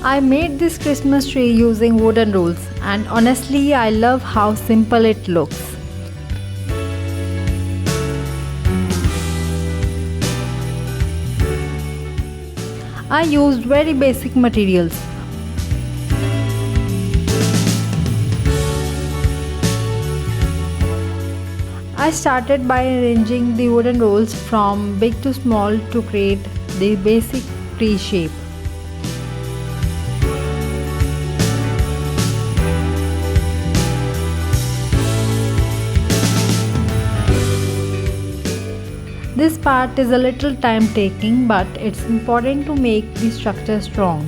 I made this Christmas tree using wooden rules, and honestly I love how simple it looks. I used very basic materials. I started by arranging the wooden rolls from big to small to create the basic tree shape. This part is a little time taking, but it's important to make the structure strong.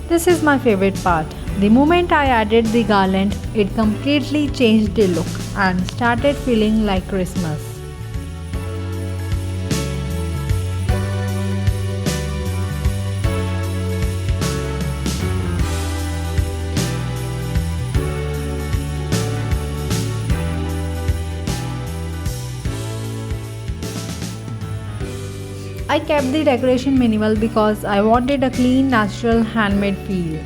This is my favorite part. The moment I added the garland, it completely changed the look and started feeling like Christmas. I kept the decoration minimal because I wanted a clean, natural, handmade feel.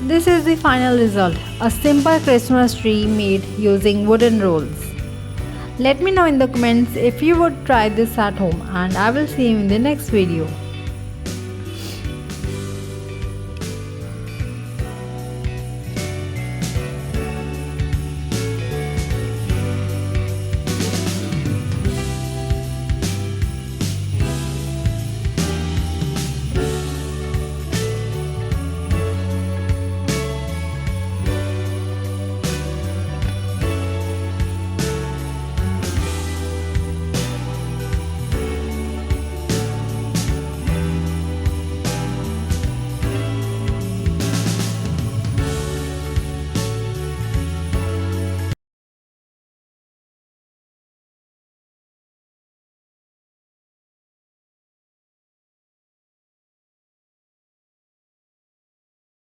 This is the final result, a simple Christmas tree made using wooden rolls. Let me know in the comments if you would try this at home, and I will see you in the next video.